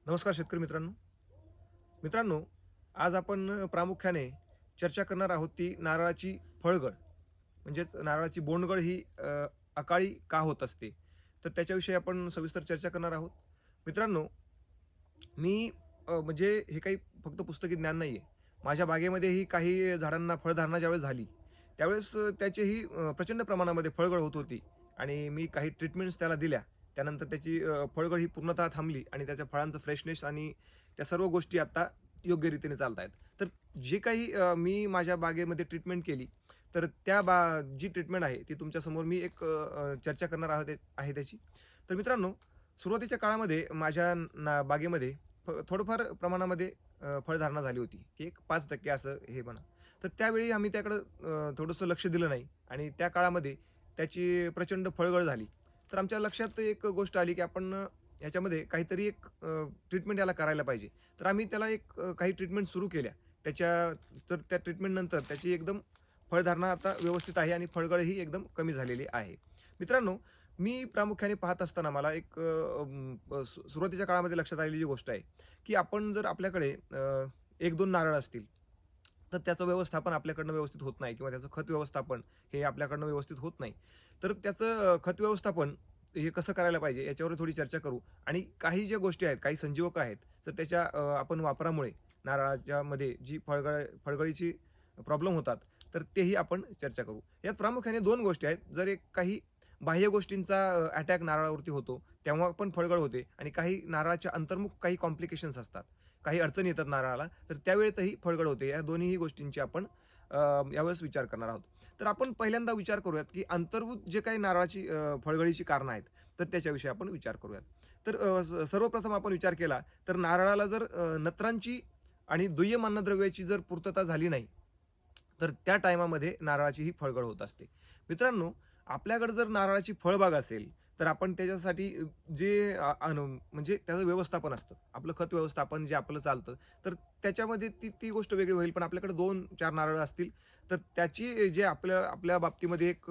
नमस्कार शेतकरी मित्रांनो, आज आपण प्रामुख्याने चर्चा करणार आहोत ती नारळाची फळगळ म्हणजेच नारळाची बोंडगळ ही अकाळी का होत असते. तर त्याच्याविषयी आपण सविस्तर चर्चा करणार आहोत. मित्रांनो, मी म्हणजे हे काही फक्त पुस्तकी ज्ञान नाहीये. माझ्या बागेमध्येही काही झाडांना फळधारणा ज्यावेळेस झाली, त्यावेळेस त्याचीही प्रचंड प्रमाणामध्ये फळगळ होत होती आणि मी काही ट्रीटमेंट्स त्याला दिल्या. त्यानंतर त्याची फळगळ ही पूर्णतः थांबली आणि त्याच्या फळांचं फ्रेशनेस आणि त्या सर्व गोष्टी आता योग्य रीतीने चालतायत. तर जे काही मी माझ्या बागेमध्ये ट्रीटमेंट केली, तर जी ट्रीटमेंट आहे ती तुमच्यासमोर मी एक चर्चा करणार आहे त्याची. तर मित्रांनो, सुरुवातीच्या काळामध्ये माझ्या बागेमध्ये थोडंफार प्रमाणामध्ये फळधारणा झाली होती, की एक 5% असं हे म्हणा. तर त्यावेळी आम्ही त्याकडं थोडंसं लक्ष दिलं नाही आणि त्या काळामध्ये त्याची प्रचंड फळगळ झाली. तर आमच्या लक्षात एक गोष्ट आली, की आपण ह्याच्यामध्ये काहीतरी एक ट्रीटमेंट याला करायला पाहिजे. तर आम्ही त्याला एक काही ट्रीटमेंट सुरू केल्या. तर त्या ट्रीटमेंटनंतर त्याची एकदम फळधारणा आता व्यवस्थित आहे आणि फळगळही एकदम कमी झालेली आहे. मित्रांनो, मी प्रामुख्याने पाहत असताना मला एक सुरुवातीच्या काळामध्ये लक्षात आलेली गोष्ट आहे, की आपण जर आपल्याकडे 1-2 नारळ असतील, तर त्याचं व्यवस्थापन आपल्याकडनं व्यवस्थित होत नाही किंवा त्याचं खत व्यवस्थापन हे आपल्याकडनं व्यवस्थित होत नाही. तर त्याचं खत व्यवस्थापन हे कसं करायला पाहिजे याच्यावर थोडी चर्चा करू आणि काही ज्या गोष्टी आहेत, काही संजीवक आहेत, तर त्याच्या आपण वापरामुळे नारळाच्यामध्ये जी फळगळीची प्रॉब्लेम होतात, तर तेही आपण चर्चा करू. यात प्रामुख्याने 2 गोष्टी आहेत. जर एक काही बाह्य गोष्टींचा अटॅक नारळावरती होतो, तेव्हा पण फळगळ होते आणि काही नारळाच्या अंतर्मुख काही कॉम्प्लिकेशन्स असतात. काही अडचणी येतात नारळाला, तर त्यावेळेतही फळगळ होते. या दोन्हीही गोष्टींची आपण यावेळेस विचार करणार आहोत. तर आपण पहिल्यांदा विचार करूयात, की अंतर्भूत जे काही नारळाची फळगळीची कारणं आहेत, तर त्याच्याविषयी आपण विचार करूयात. तर सर्वप्रथम आपण विचार केला, तर नारळाला जर नत्रांची आणि दुय्यम अन्नद्रव्याची जर पूर्तता झाली नाही, तर त्या टाईमामध्ये नारळाची ही फळगळ होत असते. मित्रांनो, आपल्याकडे जर नारळाची फळबाग असेल, तर आपण त्याच्यासाठी जे म्हणजे त्याचं व्यवस्थापन असतं. आपलं खत व्यवस्थापन जे आपलं चालतं, तर त्याच्यामध्ये ती ती गोष्ट वेगळी होईल. पण आपल्याकडे 2-4 नारळ असतील, तर त्याची जे आपल्या आपल्या बाबतीमध्ये एक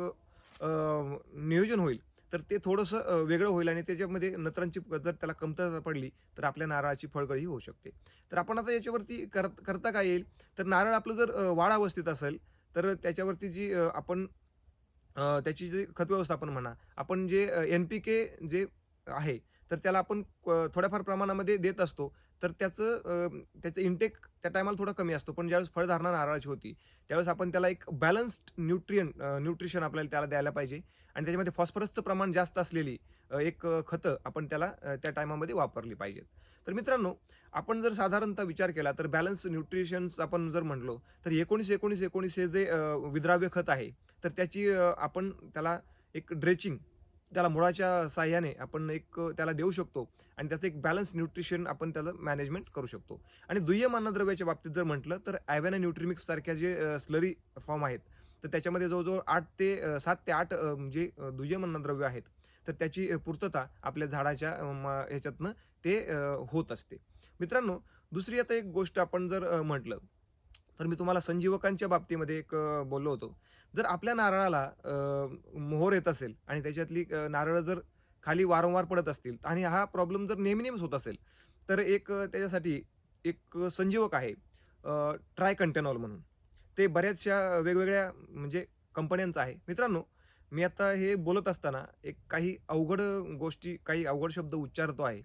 नियोजन होईल, तर ते थोडंसं वेगळं होईल आणि त्याच्यामध्ये नत्रांची जर त्याला कमतरता पडली, तर आपल्या नारळाची फळगळही होऊ शकते. तर आपण आता याच्यावरती करता काय येईल? तर नारळ आपलं जर वाढ अवस्थेत असेल, तर त्याच्यावरती जी आपण त्याची जी खत व्यवस्थापन म्हणा, आपण जे NPK जे आहे, तर त्याला आपण थोड्याफार प्रमाणामध्ये देत असतो. तर त्याचं इंटेक त्या टायमाला थोडा कमी असतो. पण ज्यावेळेस फळधारणा नारळाची होती, त्यावेळेस आपण त्याला एक बॅलन्स्ड न्यूट्रिशन आपल्याला त्याला द्यायला पाहिजे आणि त्याच्यामध्ये फॉस्फरसचं प्रमाण जास्त असलेली एक खतं आपण त्याला त्या टायमामध्ये वापरली पाहिजेत. तर मित्रांनो, आपण जर साधारणतः विचार केला, तर बॅलन्स न्यूट्रिशन्स आपण जर म्हटलो, तर 19-19-19 हे जे विद्राव्य खत आहे, तर त्याची आपण त्याला एक ड्रेचिंग त्याला मुळाच्या साहाय्याने आपण एक त्याला देऊ शकतो आणि त्याचं एक बॅलन्स न्यूट्रिशन आपण त्याला मॅनेजमेंट करू शकतो. आणि दुय्यम अन्नद्रव्याच्या बाबतीत जर म्हटलं, तर ॲव्हॅना न्यूट्रिमिक्स सारख्या जे स्लरी फॉर्म आहेत, तर त्याच्यामध्ये जवळ-जवळ 7 ते 8 जे दुय्यम अन्नद्रव्य आहेत, तर त्याची पूर्तता आपल्या झाडाच्या ह्याच्यातनं ते होत असते. मित्रांनो, दुसरी आता एक गोष्ट आपण जर म्हटलं, तर मी तुम्हाला संजीवकांच्या बाबतीमध्ये एक बोललो होतो. जर आपल्या नारळाला मोहोर येत असेल आणि त्याच्यातली नारळं जर खाली वारंवार पडत असतील आणि हा प्रॉब्लेम जर नेहमी-नेहमीच होत असेल, तर एक त्याच्यासाठी एक संजीवक आहे ट्रायकंटेनॉल म्हणून. ते बऱ्याचशा वेगवेगळ्या म्हणजे कंपन्यांचं आहे. मित्रांनो, मी आता हे बोलत असताना एक काही अवघड गोष्टी, काही अवघड शब्द उच्चारतो आहे.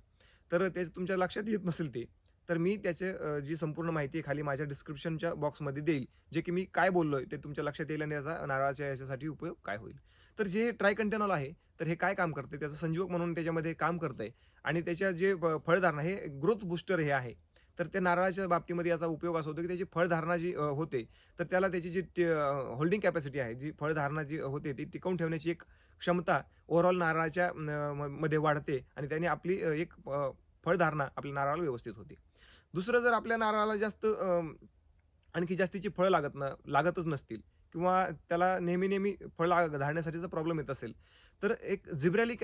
तर ते तुमच्या लक्षात येत नसेल ते, तर मी त्याचे जी संपूर्ण माहिती आहे खाली माझ्या डिस्क्रिप्शनच्या बॉक्समध्ये देईल. जे की मी काय बोललोय ते तुमच्या लक्षात येईल आणि याचा नारळाच्या याच्यासाठी उपयोग काय होईल. तर जे ट्रायकंटेनॉल आहे, तर हे काय काम करते? त्याचं संजीवक म्हणून त्याच्यामध्ये काम करतंय आणि त्याच्या जे फळधारणा हे ग्रोथ बूस्टर हे आहे. तर त्या नारळाच्या बाबतीमध्ये याचा उपयोग असा होतो, की त्याची फळधारणा जी होते, तर त्याला त्याची जी होल्डिंग कॅपॅसिटी आहे, जी फळधारणा जी होते ती टिकवून ठेवण्याची एक क्षमता ओव्हरऑल नारळाच्या मध्ये वाढते आणि त्याने आपली एक फळधारणा आपल्या नारळाला व्यवस्थित होते. दुसरं, जर आपल्या नारळाला जास्त आणखी जास्तीची फळं लागतच नसतील किंवा त्याला नेहमी-नेहमी धारण्यासाठीचा प्रॉब्लेम येत असेल, तर एक जिब्रॅलिक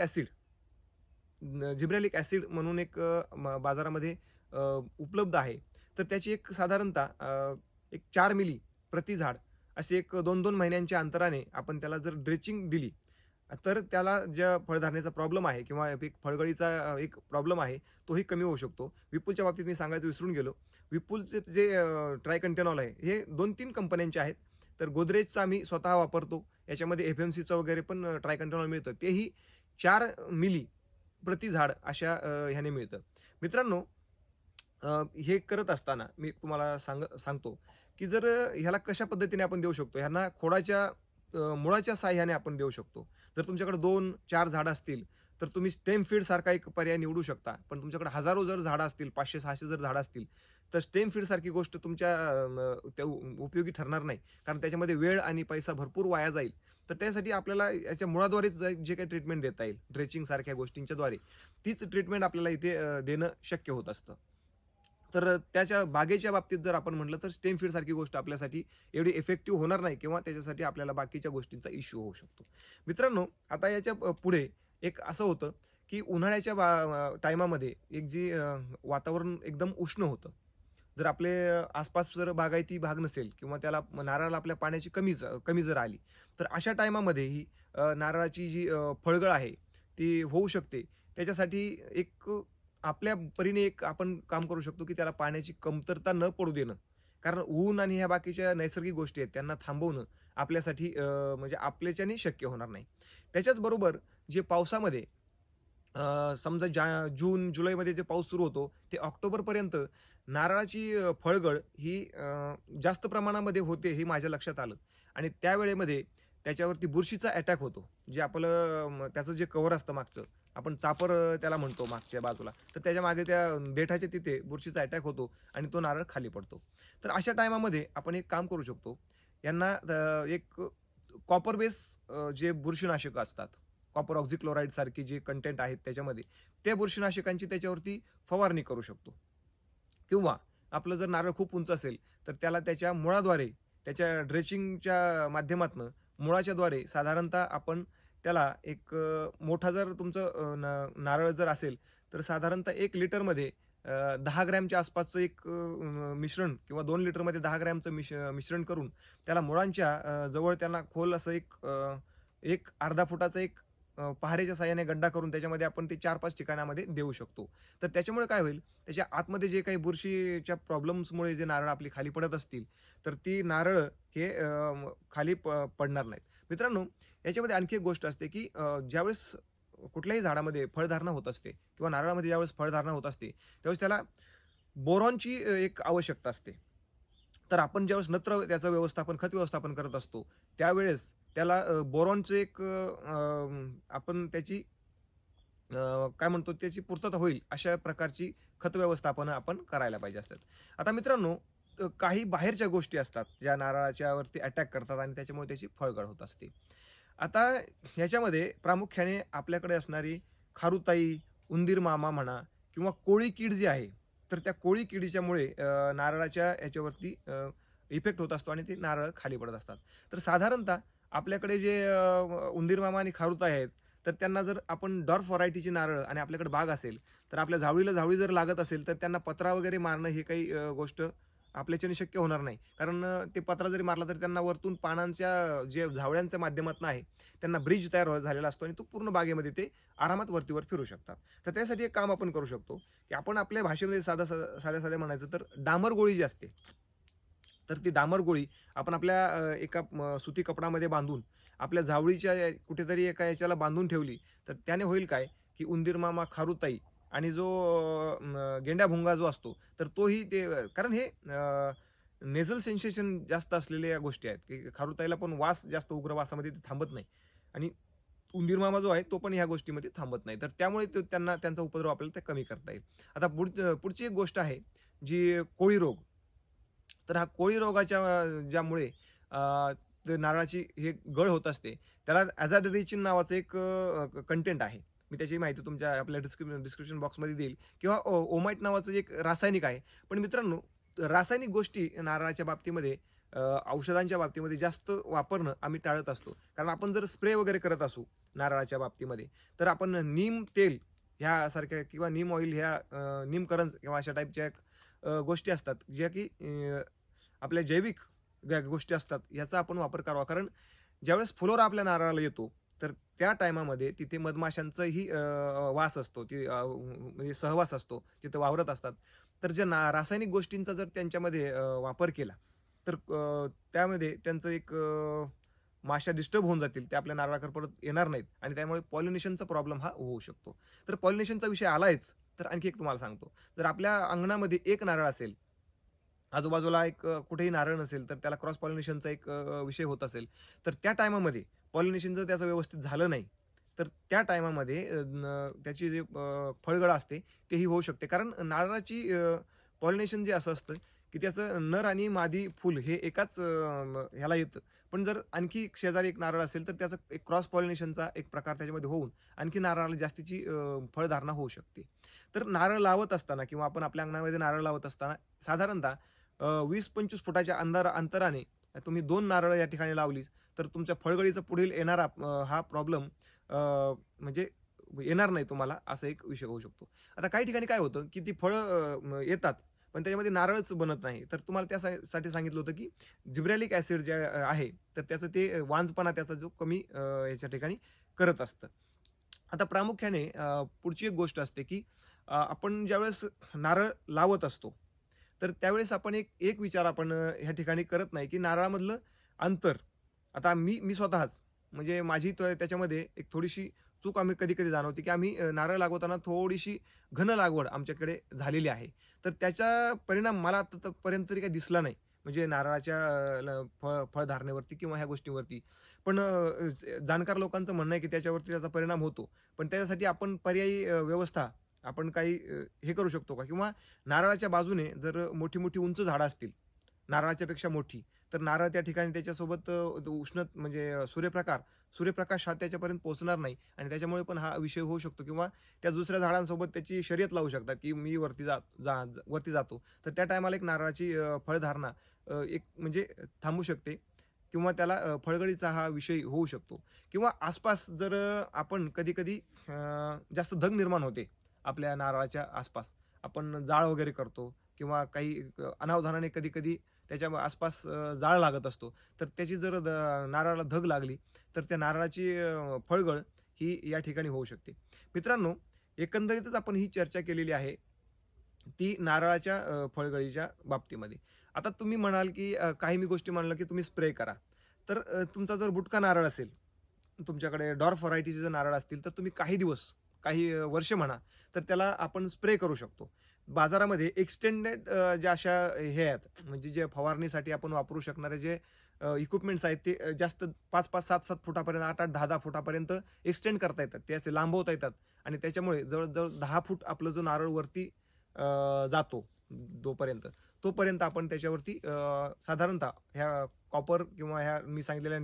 ॲसिड म्हणून एक बाजारामध्ये अ, उपलब्ध आहे. तर त्याची एक साधारणतः एक 4 मिली प्रति झाड अशी एक 2-2 महिन्यांच्या अंतराने आपण त्याला जर ड्रेचिंग दिली तर त्याला ज्या फळधारणेचा प्रॉब्लेम आहे किंवा एक फळगळीचा एक प्रॉब्लेम आहे, तोही कमी होऊ शकतो. विपुलच्या बाबतीत मी सांगायचं विसरून गेलो. विपुलचे जे ट्रायकंटेनॉल आहे, हे 2-3 कंपन्यांचे आहेत. तर गोदरेजचं आम्ही स्वतः वापरतो. याच्यामध्ये एफ-एम-सीचं वगैरे पण ट्रायकंटेनॉल मिळतं. तेही 4 मिली प्रति झाड अशा ह्याने मिळतं. मित्रांनो, हे करत असताना मी तुम्हाला सांगतो, की जर ह्याला कशा पद्धतीने आपण देऊ शकतो, ह्यांना खोडाच्या मुळाच्या साहाय्याने आपण देऊ शकतो. जर तुमच्याकडे 2-4 झाडं असतील, तर तुम्ही स्टेम फीड सारखा एक पर्याय निवडू शकता. पण तुमच्याकडे हजारो जर झाडं असतील, 500-600 जर झाडं असतील, तर स्टेम फीड सारखी गोष्ट तुमच्या त्या उपयोगी ठरणार नाही. कारण त्याच्यामध्ये वेळ आणि पैसा भरपूर वाया जाईल. तर त्यासाठी आपल्याला याच्या मुळाद्वारेच जे काही ट्रीटमेंट देता येईल, ड्रेचिंग सारख्या गोष्टींच्याद्वारे, तीच ट्रीटमेंट आपल्याला इथे देणं शक्य होत असतं. तर त्याच्या बागेच्या बाबतीत जर आपण म्हटलं तर स्टेम फीड सारखी गोष्ट आपल्यासाठी एवढी इफेक्टिव्ह होणार नाही किंवा त्याच्यासाठी आपल्याला बाकीच्या गोष्टींचा इश्यू होऊ शकतो. मित्रांनो, आता याच्या पुढे एक असं होतं, की उन्हाळ्याच्या टाईमामध्ये एक जी वातावरण एकदम उष्ण होतं. जर आपले आसपास जर बागायती भाग नसेल किंवा त्याला नारळाला आपल्या पाण्याची कमी जर आली, तर अशा टाईमामध्ये ही नारळाची जी फळगळ आहे, ती होऊ शकते. त्याच्यासाठी एक आपल्या परीने एक आपण काम करू शकतो, की त्याला पाण्याची कमतरता न पडू देणं. कारण ऊन आणि ह्या बाकीच्या नैसर्गिक गोष्टी आहेत, त्यांना थांबवणं आपल्यासाठी म्हणजे आपल्याच्याने शक्य होणार नाही. त्याच्याच बरोबर जे पावसामध्ये समजा जून, जुलैमध्ये जे पाऊस सुरू होतो, ते ऑक्टोबरपर्यंत नारळाची फळगळ ही जास्त प्रमाणामध्ये होते, हे माझ्या लक्षात आलं. आणि त्यावेळेमध्ये त्याच्यावरती बुरशीचा अटॅक होतो. जे आपलं त्याचं जे कव्हर असतं मागचं, आपण चापर त्याला म्हणतो मागच्या बाजूला. तर त्याच्यामागे त्या देठाच्या तिथे बुरशीचा अटॅक होतो आणि तो नारळ खाली पडतो. तर अशा टाईमामध्ये आपण एक काम करू शकतो. यांना एक कॉपर बेस जे बुरशीनाशक असतात, कॉपर ऑक्झिक्लोराइड सारखी जे कंटेंट आहेत त्याच्यामध्ये, त्या बुरशीनाशकांची त्याच्यावरती फवारणी करू शकतो. किंवा आपलं जर नारळ खूप उंच असेल, तर त्याला त्याच्या मुळाद्वारे, त्याच्या ड्रेचिंगच्या माध्यमातनं मुळाच्याद्वारे साधारणतः आपण त्याला एक मोठा जर तुमचं नारळ जर असेल, तर साधारणतः 1 लिटरमध्ये 10 ग्रॅमच्या आसपासचं एक मिश्रण किंवा 2 लिटरमध्ये 10 ग्रॅमचं मिश्रण करून त्याला मुळांच्या जवळ त्यांना खोल असं एक अर्धा फुटाचा एक पहारेच्या साहाय्याने गड्डा करून त्याच्यामध्ये आपण ते 4-5 ठिकाणामध्ये देऊ शकतो. तर त्याच्यामुळे काय होईल, त्याच्या आतमध्ये जे काही बुरशीच्या प्रॉब्लेम्समुळे जे नारळ आपली खाली पडत असतील, तर ती नारळं हे खाली पडणार नाहीत. मित्रांनो, याच्यामध्ये आणखी एक गोष्ट असते, की ज्यावेळेस कुठल्याही झाडामध्ये फळधारणा होत असते किंवा नारळामध्ये ज्यावेळेस फळधारणा होत असते, त्यावेळेस त्याला बोरॉनची एक आवश्यकता असते. तर आपण ज्यावेळेस नत्र त्याचं व्यवस्थापन, खत व्यवस्थापन करत असतो, त्यावेळेस त्याला बोरॉनचं एक आपण त्याची काय म्हणतो त्याची पूर्तता होईल अशा प्रकारची खत व्यवस्थापनं आपण करायला पाहिजे असतात. आता मित्रांनो, काही बाहेरच्या गोष्टी असतात ज्या नारळाच्यावरती अटॅक करतात आणि त्याच्यामुळे त्याची फळगळ होत असते. आता ह्याच्यामध्ये प्रामुख्याने आपल्याकडे असणारी खारुताई, उंदीर मामा म्हणा किंवा कोळी कीड जी आहे, तर त्या कोळी किडीच्यामुळे नारळाच्या याच्यावरती इफेक्ट होत असतो आणि ते नारळ खाली पडत असतात. तर साधारणतः आपल्याकडे जे उंदीर मामा आणि खारुताई आहेत, तर त्यांना जर आपण डॉर्फ व्हरायटीची नारळ आणि आपल्याकडे बाग असेल, तर आपल्या झावळीला झावळी जर लागत असेल, तर त्यांना पत्रा वगैरे मारणं ही काही गोष्ट आपल्याच्याने शक्य होणार नाही. कारण ते पत्रा जरी मारला तरी त्यांना वरतून पानांच्या जे झावळ्यांच्या माध्यमातून आहे, त्यांना ब्रिज तयार झालेला असतो आणि तो पूर्ण बागेमध्ये ते आरामात वरतीवर फिरू शकतात. तर त्यासाठी एक काम आपण करू शकतो, की आपण आपल्या भाषेमध्ये साध्या-साध्या म्हणायचं तर डांबर गोळी जी असते, तर ती डांबर गोळी आपण आपल्या एका सुती कपडामध्ये बांधून आपल्या झावळीच्या कुठेतरी एका याच्याला बांधून ठेवली, तर त्याने होईल काय, की उंदीर मामा, खारुताई आणि जो गेंड्या-भुंगा जो असतो, तर तोही ते कारण हे नेझल सेन्सेशन जास्त असलेल्या गोष्टी आहेत, की खारुताईला पण वास जास्त उग्र वासामध्ये ते थांबत नाही आणि उंदीर मामा जो आहे, तो पण ह्या गोष्टीमध्ये थांबत नाही. तर त्यामुळे त्यांना त्यांचा उपद्रव आपल्याला ते कमी करता येईल. आता पुढची एक गोष्ट आहे, जी कोळी रोग. तर हा कोळी रोगाच्या ज्यामुळे ते नारळाची हे गळ होत असते, त्याला ॲझाडिरेचिन नावाचं एक कंटेंट आहे. मी त्याची माहिती तुमच्या आपल्या डिस्क्रिप्शन बॉक्समध्ये देईल किंवा ओमाइट नावाचं एक रासायनिक आहे. पण मित्रांनो, रासायनिक गोष्टी नारळाच्या बाबतीमध्ये औषधांच्या बाबतीमध्ये जास्त वापरणं आम्ही टाळत असतो. कारण आपण जर स्प्रे वगैरे करत असू नारळाच्या बाबतीमध्ये, तर आपण नीम तेल ह्यासारख्या किंवा नीम ऑइल ह्या नीमकरंज किंवा अशा टाईपच्या गोष्टी असतात, ज्या की आपल्या जैविक ज्या गोष्टी असतात, याचा आपण वापर करावा. कारण ज्यावेळेस फुलोरा आपल्या नारळाला येतो, तर त्या टायमामध्ये तिथे मधमाशांचाही वास असतो, म्हणजे सहवास असतो, तिथे वावरत असतात. तर जे रासायनिक गोष्टींचा जर त्यांच्यामध्ये वापर केला, तर त्यामध्ये त्यांचं एक माश्या डिस्टर्ब होऊन जातील. ते आपल्या नारळाकडे परत येणार नाहीत आणि त्यामुळे पॉलिनेशनचा प्रॉब्लेम हा होऊ शकतो. तर पॉलिनेशनचा विषय आलायच, तर आणखी एक तुम्हाला सांगतो. जर आपल्या अंगणामध्ये एक नारळ असेल, आजूबाजूला एक कुठेही नारळ नसेल, तर त्याला क्रॉस पॉलिनेशनचा एक विषय होत असेल, तर त्या टायमामध्ये पॉलिनेशन जर त्याचं व्यवस्थित झालं नाही, तर त्या टायमामध्ये त्याची जी फळगळ असते तेही होऊ शकते. कारण नारळाची पॉलिनेशन जे असं असतं, की त्याचं नर आणि मादी फूल हे एकाच ह्याला येतं. पण जर आणखी शेजारी एक नारळ असेल, तर त्याचा एक क्रॉस पॉलिनेशनचा एक प्रकार त्याच्यामध्ये होऊन आणखी नारळाला जास्तीची फळधारणा होऊ शकते. तर नारळ लावत असताना किंवा आपण आपल्या अंगणामध्ये नारळ लावत असताना साधारणतः 20-25 फुटाच्या अंतराने तुम्ही 2 नारळ या ठिकाणी लावली, तर तुमच्या फळगळीचा पुढील येणारा हा प्रॉब्लेम म्हणजे येणार नाही तुम्हाला, असा एक विषय होऊ शकतो. आता काही ठिकाणी काय होतं, की ती फळं येतात, पण त्याच्यामध्ये नारळच बनत नाही. तर तुम्हाला त्यासाठी सांगितलं होतं, की जिब्रॅलिक ॲसिड जे आहे, तर त्याचं ते वांजपणा त्याचा जो कमी याच्या ठिकाणी करत असतं. आता प्रामुख्याने पुढची एक गोष्ट असते, की आपण ज्यावेळेस नारळ लावत असतो, तर त्यावेळेस आपण एक एक विचार आपण ह्या ठिकाणी करत नाही, की नारळामधलं अंतर. आता मी स्वतःच म्हणजे माझी त्याच्यामध्ये एक थोडीशी चूक आम्ही कधी-कधी जाणवते, की आम्ही नारळ लागवताना थोडीशी घन लागवड आमच्याकडे झालेली आहे. तर त्याचा परिणाम मला आतापर्यंत तरी काही दिसला नाही. म्हणजे नारळाच्या फळधारणेवरती किंवा ह्या गोष्टींवरती. पण जाणकार लोकांचं म्हणणं आहे, की त्याच्यावरती त्याचा परिणाम होतो. पण त्याच्यासाठी आपण पर्यायी व्यवस्था आपण काही हे करू शकतो का? किंवा नारळाच्या बाजूने जर मोठी-मोठी उंच झाडं असतील, नारळाच्या पेक्षा मोठी, तर नारळ त्या ठिकाणी त्याच्यासोबत म्हणजे सूर्यप्रकाश हा त्याच्यापर्यंत पोहोचणार नाही आणि त्याच्यामुळे पण हा विषय होऊ शकतो किंवा त्या दुसऱ्या झाडांसोबत त्याची शर्यत लावू शकतात, की मी वरती वरती जातो. तर त्या टायमाला एक नारळाची फळधारणा एक म्हणजे थांबू शकते किंवा त्याला फळगळीचा हा विषय होऊ शकतो किंवा आसपास जर आपण कधी-कधी जास्त धग निर्माण होते आपल्या नारळाच्या आसपास. आपण जाळ वगैरे करतो किंवा काही अनावधानाने कधी-कधी त्याच्या आसपास जाळ लागत असतो. तर त्याची जर नारळाला धग लागली, तर त्या नारळाची फळगळ ही या ठिकाणी होऊ शकते. मित्रांनो, एकंदरीतच आपण ही चर्चा केलेली आहे, ती नारळाच्या फळगळीच्या बाबतीमध्ये. आता तुम्ही म्हणाल, की काही मी गोष्टी म्हणाल्या, की तुम्ही स्प्रे करा. तर तुमचा जर बुटका नारळ असेल, तुमच्याकडे डॉर्फ व्हरायटीचे जर नारळ असतील, तर तुम्ही काही दिवस, काही वर्ष म्हणा, तर त्याला आपण स्प्रे करू शकतो. बाजारामध्ये एक्सटेंडेड ज्या अशा हे आहेत, म्हणजे जे फवारणीसाठी आपण वापरू शकणारे जे इक्विपमेंट्स आहेत, ते जास्त 5-5, 7-7 फुटापर्यंत, 8-8, 10-10 फुटापर्यंत एक्सटेंड करता येतात. ते असे लांबवता येतात आणि त्याच्यामुळे जवळ-जवळ 10 फूट आपलं जो नारळ वरती जातो तोपर्यंत आपण त्याच्यावरती साधारणतः ह्या कॉपर किंवा ह्या मी सांगितलेल्या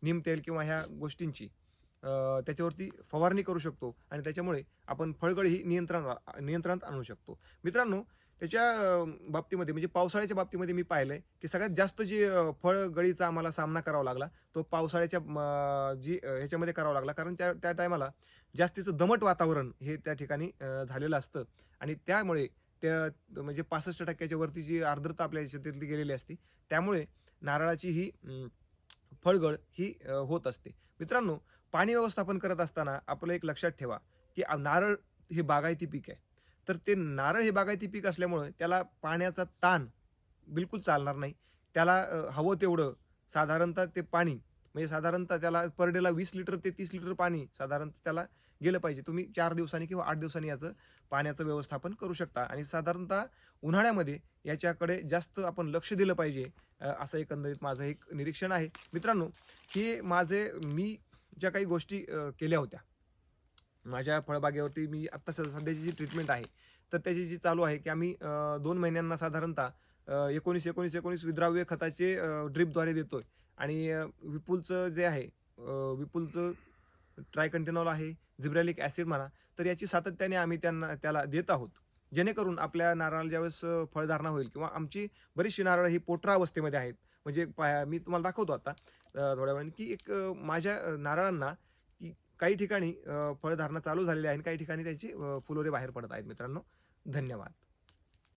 नीम तेल किंवा ह्या गोष्टींची त्याच्यावरती फवारणी करू शकतो आणि त्याच्यामुळे आपण फळगळ ही नियंत्रणात आणू शकतो. मित्रांनो, त्याच्या बाबतीमध्ये म्हणजे पावसाळ्याच्या बाबतीमध्ये मी पाहिलंय, की सगळ्यात जास्त जी फळगळीचा आम्हाला सामना करावा लागला, तो पावसाळ्याच्या ह्याच्यामध्ये करावा लागला. कारण त्या त्या टायमाला जास्तीचं दमट वातावरण हे त्या ठिकाणी झालेलं असतं आणि त्यामुळे त्या म्हणजे 65% वरती जी आर्द्रता आपल्या शेतातली गेलेली असते, त्यामुळे नारळाची ही फळगळ ही होत असते. मित्रांनो, पाणी व्यवस्थापन करत असताना आपलं एक लक्षात ठेवा, की नारळ हे बागायती पीक आहे. तर ते नारळ हे बागायती पीक असल्यामुळं त्याला पाण्याचा ताण बिलकुल चालणार नाही. त्याला हवं तेवढं साधारणतः ते पाणी म्हणजे साधारणतः त्याला पर डेला 20 लिटर ते 30 लिटर पाणी साधारणतः त्याला गेलं पाहिजे. तुम्ही 4 दिवसांनी किंवा 8 दिवसांनी याचं पाण्याचं व्यवस्थापन करू शकता आणि साधारणतः उन्हाळ्यामध्ये याच्याकडे जास्त आपण लक्ष दिलं पाहिजे, असं एकंदरीत माझं एक निरीक्षण आहे. मित्रांनो, मी ज्या काही गोष्टी केल्या होत्या, माझ्या फळबागेवरती मी आत्ता सध्याची जी ट्रीटमेंट आहे, तर त्याची जी चालू आहे, की आम्ही 2 महिन्यांना साधारणतः 19-19-19 विद्राव्य खताचे ड्रिपद्वारे देतोय आणि विपुलचं जे आहे विपुलचं ट्रायकंटिनॉल आहे, जिब्रॅलिक ॲसिड म्हणा, तर याची सातत्याने आम्ही त्याला देत आहोत. जेणेकरून आपल्या नारळाला ज्यावेळेस फळधारणा होईल किंवा आमची बरीचशी नारळ ही पोटरा अवस्थेमध्ये आहेत. म्हणजे मी तुम्हाला दाखवतो आता थोड्या वेळाने, की एक माझ्या नारळांना की काही ठिकाणी फळधारणा चालू झालेली आहे आणि काही ठिकाणी त्याची फुलोरे बाहेर पडत आहेत मित्रांनो. धन्यवाद.